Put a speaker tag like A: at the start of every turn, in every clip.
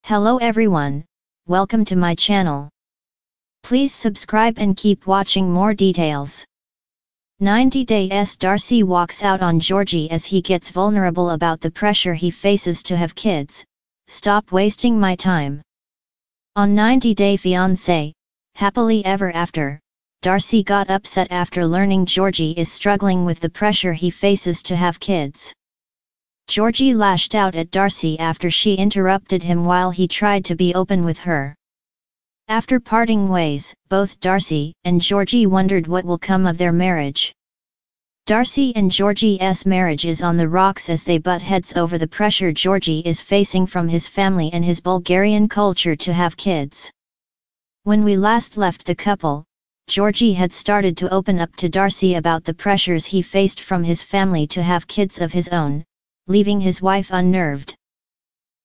A: Hello everyone, welcome to my channel. Please subscribe and keep watching more details. 90 Days Darcey walks out on Georgi as he gets vulnerable about the pressure he faces to have kids. Stop wasting my time. On 90 Day Fiancé, Happily Ever After, Darcey got upset after learning Georgi is struggling with the pressure he faces to have kids. Georgi lashed out at Darcey after she interrupted him while he tried to be open with her. After parting ways, both Darcey and Georgi wondered what will come of their marriage. Darcey and Georgi's marriage is on the rocks as they butt heads over the pressure Georgi is facing from his family and his Bulgarian culture to have kids. When we last left the couple, Georgi had started to open up to Darcey about the pressures he faced from his family to have kids of his own, leaving his wife unnerved.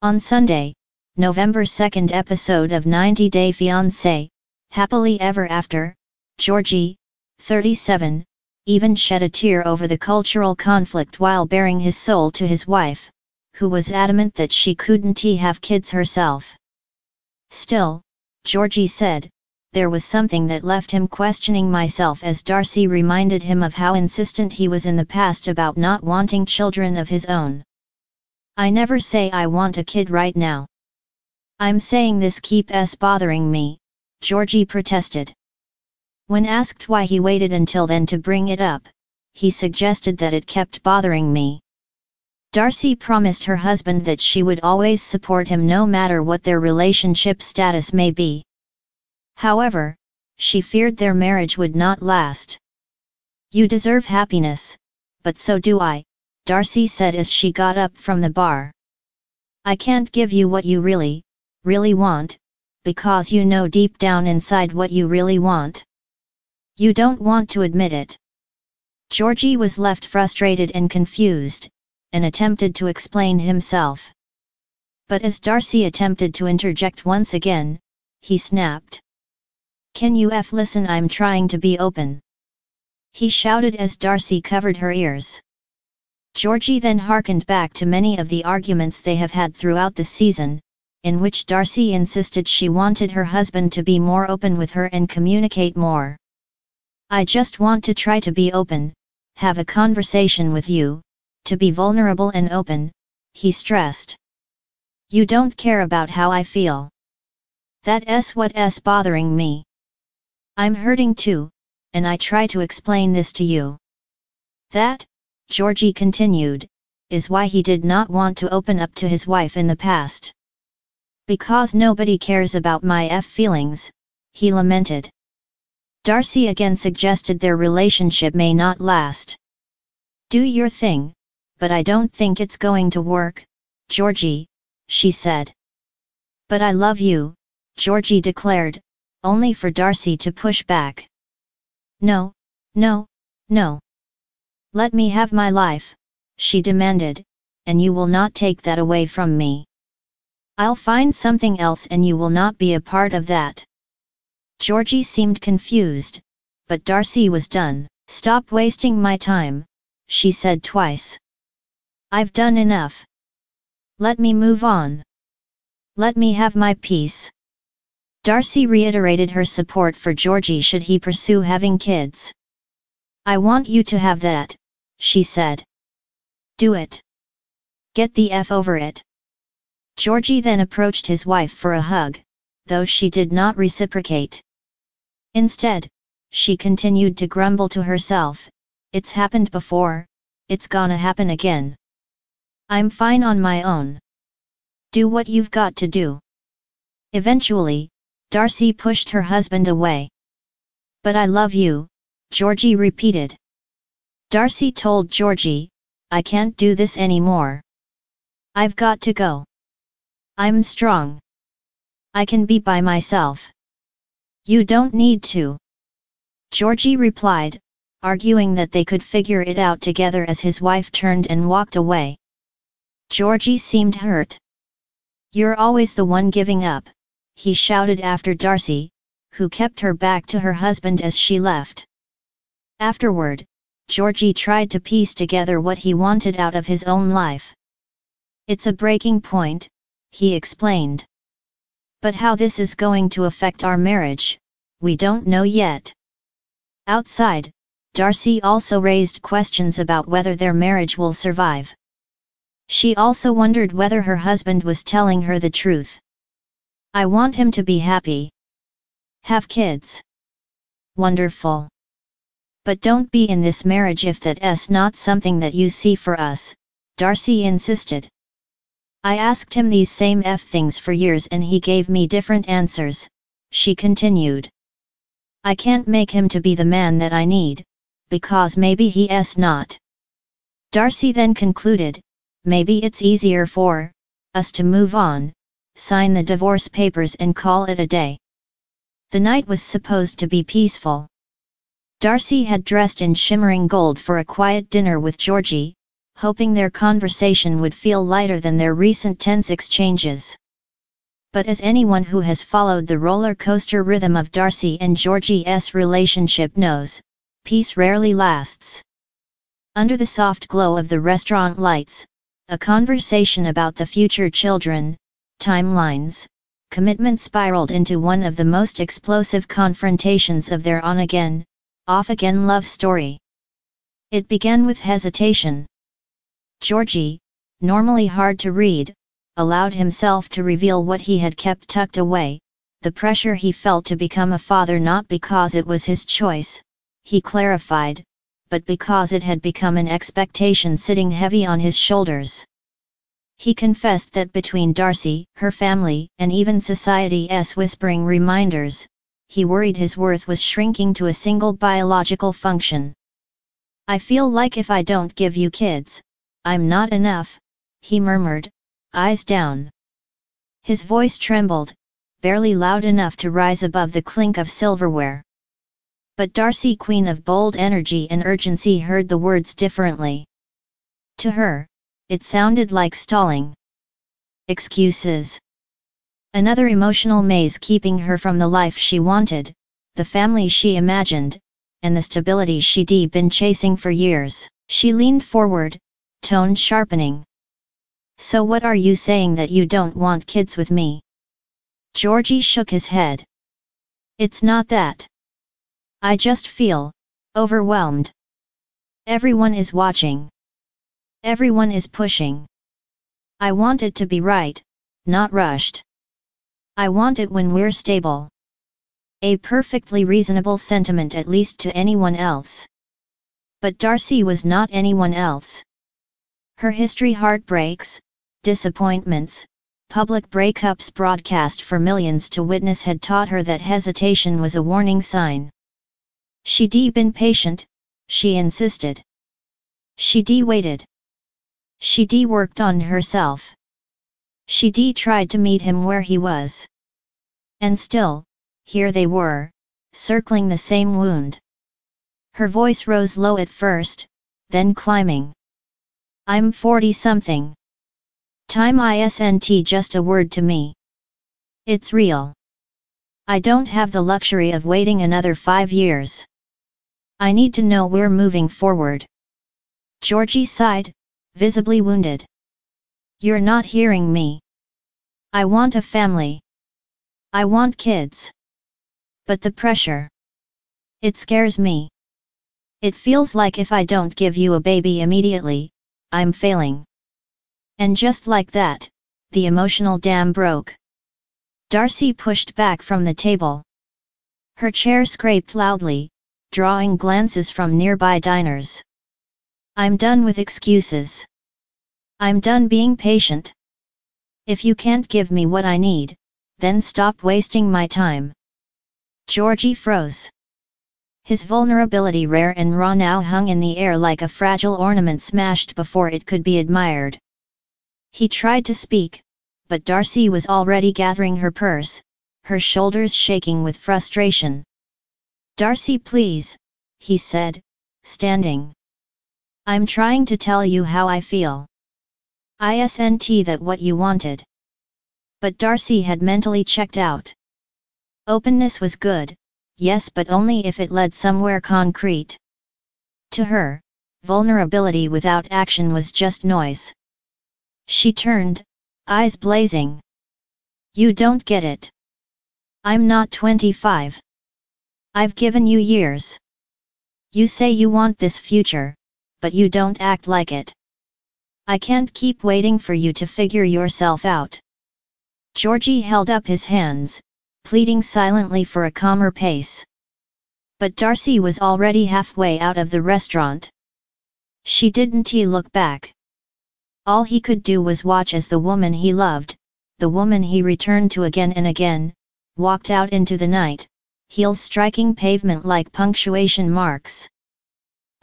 A: On Sunday, November 2nd episode of 90 Day Fiancé, Happily Ever After, Georgi, 37, even shed a tear over the cultural conflict while baring his soul to his wife, who was adamant that she couldn't have kids herself. Still, Georgi said, there was something that left him questioning myself as Darcey reminded him of how insistent he was in the past about not wanting children of his own. I never say I want a kid right now. I'm saying this keeps bothering me, Georgi protested. When asked why he waited until then to bring it up, he suggested that it kept bothering me. Darcey promised her husband that she would always support him no matter what their relationship status may be. However, she feared their marriage would not last. You deserve happiness, but so do I, Darcey said as she got up from the bar. I can't give you what you really want, because you know deep down inside what you really want. You don't want to admit it. Georgi was left frustrated and confused, and attempted to explain himself. But as Darcey attempted to interject once again, he snapped. Can you listen, I'm trying to be open. He shouted as Darcey covered her ears. Georgi then harkened back to many of the arguments they have had throughout the season, in which Darcey insisted she wanted her husband to be more open with her and communicate more. I just want to try to be open, have a conversation with you, to be vulnerable and open, he stressed. You don't care about how I feel. That's what's bothering me. I'm hurting too, and I try to explain this to you. That, Georgi continued, is why he did not want to open up to his wife in the past. Because nobody cares about my feelings, he lamented. Darcey again suggested their relationship may not last. Do your thing, but I don't think it's going to work, Georgi, she said. But I love you, Georgi declared, only for Darcey to push back. No, no, no. Let me have my life, she demanded, and you will not take that away from me. I'll find something else and you will not be a part of that. Georgi seemed confused, but Darcey was done. Stop wasting my time, she said twice. I've done enough. Let me move on. Let me have my peace. Darcey reiterated her support for Georgi should he pursue having kids. I want you to have that, she said. Do it. Get the over it. Georgi then approached his wife for a hug, though she did not reciprocate. Instead, she continued to grumble to herself, it's happened before, it's gonna happen again. I'm fine on my own. Do what you've got to do. Eventually, Darcey pushed her husband away. But I love you, Georgi repeated. Darcey told Georgi, I can't do this anymore. I've got to go. I'm strong. I can be by myself. You don't need to. Georgi replied, arguing that they could figure it out together as his wife turned and walked away. Georgi seemed hurt. You're always the one giving up, he shouted after Darcey, who kept her back to her husband as she left. Afterward, Georgi tried to piece together what he wanted out of his own life. It's a breaking point, he explained. But how this is going to affect our marriage, we don't know yet. Outside, Darcey also raised questions about whether their marriage will survive. She also wondered whether her husband was telling her the truth. I want him to be happy. Have kids. Wonderful. But don't be in this marriage if that's not something that you see for us, Darcey insisted. I asked him these same things for years and he gave me different answers, she continued. I can't make him to be the man that I need, because maybe he's not. Darcey then concluded, maybe it's easier for us to move on, sign the divorce papers and call it a day. The night was supposed to be peaceful. Darcey had dressed in shimmering gold for a quiet dinner with Georgi, hoping their conversation would feel lighter than their recent tense exchanges. But as anyone who has followed the roller coaster rhythm of Darcey and Georgi's relationship knows, peace rarely lasts. Under the soft glow of the restaurant lights, a conversation about the future children, timelines, commitment spiraled into one of the most explosive confrontations of their on-again, off-again love story. It began with hesitation. Georgi, normally hard to read, allowed himself to reveal what he had kept tucked away, the pressure he felt to become a father not because it was his choice, he clarified, but because it had become an expectation sitting heavy on his shoulders. He confessed that between Darcey, her family, and even society's whispering reminders, he worried his worth was shrinking to a single biological function. I feel like if I don't give you kids, I'm not enough, he murmured, eyes down. His voice trembled, barely loud enough to rise above the clink of silverware. But Darcey, queen of bold energy and urgency, heard the words differently. To her, it sounded like stalling. Excuses. Another emotional maze keeping her from the life she wanted, the family she imagined, and the stability she'd been chasing for years. She leaned forward, tone sharpening. So what are you saying, that you don't want kids with me? Georgi shook his head. It's not that. I just feel overwhelmed. Everyone is watching. Everyone is pushing. I want it to be right, not rushed. I want it when we're stable. A perfectly reasonable sentiment, at least to anyone else. But Darcey was not anyone else. Her history, heartbreaks, disappointments, public breakups broadcast for millions to witness, had taught her that hesitation was a warning sign. She'd been patient, she insisted. She'd waited. She'd worked on herself. She'd tried to meet him where he was. And still, here they were, circling the same wound. Her voice rose low at first, then climbing. I'm 40-something. Time isn't just a word to me. It's real. I don't have the luxury of waiting another 5 years. I need to know we're moving forward. Georgi sighed, visibly wounded. You're not hearing me. I want a family. I want kids. But the pressure. It scares me. It feels like if I don't give you a baby immediately, I'm failing. And just like that, the emotional dam broke. Darcey pushed back from the table. Her chair scraped loudly, drawing glances from nearby diners. I'm done with excuses. I'm done being patient. If you can't give me what I need, then stop wasting my time. Georgi froze. His vulnerability, rare and raw, now hung in the air like a fragile ornament smashed before it could be admired. He tried to speak, but Darcey was already gathering her purse, her shoulders shaking with frustration. Darcey, please, he said, standing. I'm trying to tell you how I feel. Isn't that what you wanted? But Darcey had mentally checked out. Openness was good, yes, but only if it led somewhere concrete. To her, vulnerability without action was just noise. She turned, eyes blazing. You don't get it. I'm not 25. I've given you years. You say you want this future, but you don't act like it. I can't keep waiting for you to figure yourself out. Georgi held up his hands, pleading silently for a calmer pace. But Darcey was already halfway out of the restaurant. She didn't look back. All he could do was watch as the woman he loved, the woman he returned to again and again, walked out into the night, heels striking pavement like punctuation marks.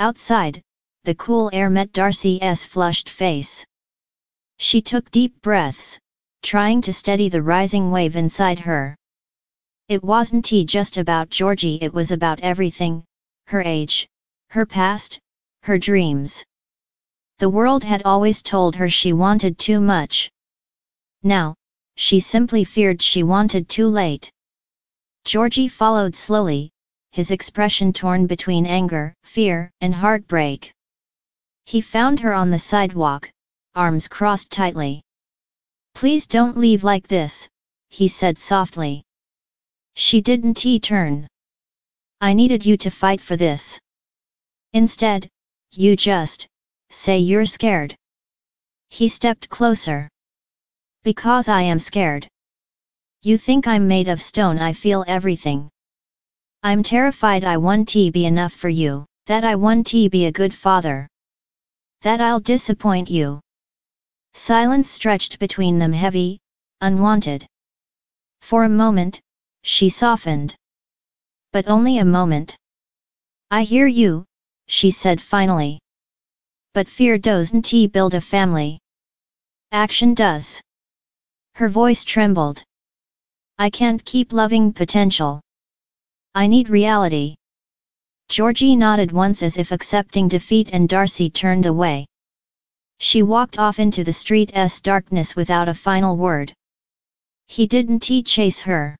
A: Outside, the cool air met Darcey's flushed face. She took deep breaths, trying to steady the rising wave inside her. It wasn't just about Georgi, it was about everything, her age, her past, her dreams. The world had always told her she wanted too much. Now, she simply feared she wanted too late. Georgi followed slowly, his expression torn between anger, fear, and heartbreak. He found her on the sidewalk, arms crossed tightly. "Please don't leave like this," he said softly. She didn't turn. "I needed you to fight for this. Instead, you just say you're scared." He stepped closer. "Because I am scared. You think I'm made of stone, I feel everything. I'm terrified I won't be enough for you, that I won't be a good father. That I'll disappoint you." Silence stretched between them, heavy, unwanted. For a moment, she softened. But only a moment. "I hear you," she said finally. "But fear doesn't build a family. Action does." Her voice trembled. "I can't keep loving potential. I need reality." Georgi nodded once as if accepting defeat, and Darcey turned away. She walked off into the street's darkness without a final word. He didn't chase her.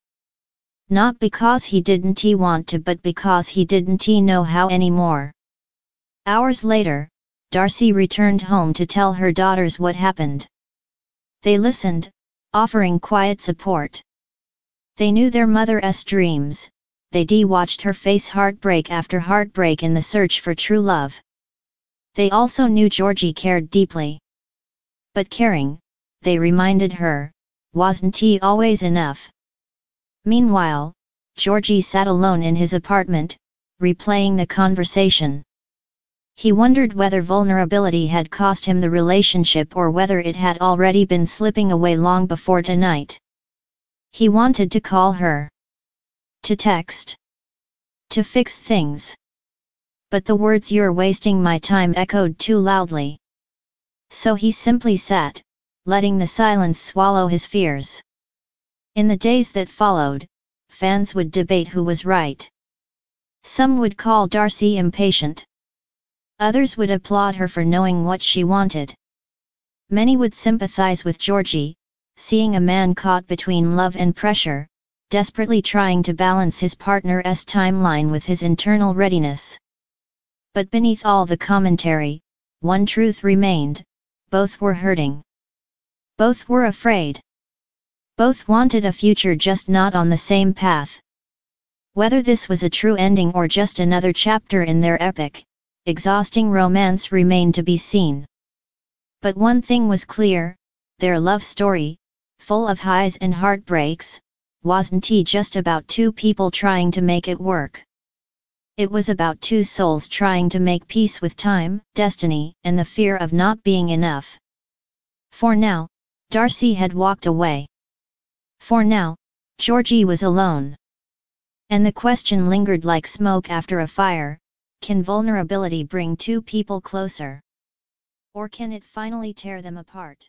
A: Not because he didn't want to, but because he didn't know how anymore. Hours later, Darcey returned home to tell her daughters what happened. They listened, offering quiet support. They knew their mother's dreams, they watched her face heartbreak after heartbreak in the search for true love. They also knew Georgi cared deeply. But caring, they reminded her, wasn't always enough. Meanwhile, Georgi sat alone in his apartment, replaying the conversation. He wondered whether vulnerability had cost him the relationship or whether it had already been slipping away long before tonight. He wanted to call her. To text. To fix things. But the words "you're wasting my time" echoed too loudly. So he simply sat, letting the silence swallow his fears. In the days that followed, fans would debate who was right. Some would call Darcey impatient. Others would applaud her for knowing what she wanted. Many would sympathize with Georgi, seeing a man caught between love and pressure, desperately trying to balance his partner's timeline with his internal readiness. But beneath all the commentary, one truth remained: both were hurting. Both were afraid. Both wanted a future, just not on the same path. Whether this was a true ending or just another chapter in their epic, exhausting romance remained to be seen. But one thing was clear: their love story, full of highs and heartbreaks, wasn't just about two people trying to make it work. It was about two souls trying to make peace with time, destiny, and the fear of not being enough. For now, Darcey had walked away. For now, Georgi was alone. And the question lingered like smoke after a fire: can vulnerability bring two people closer? Or can it finally tear them apart?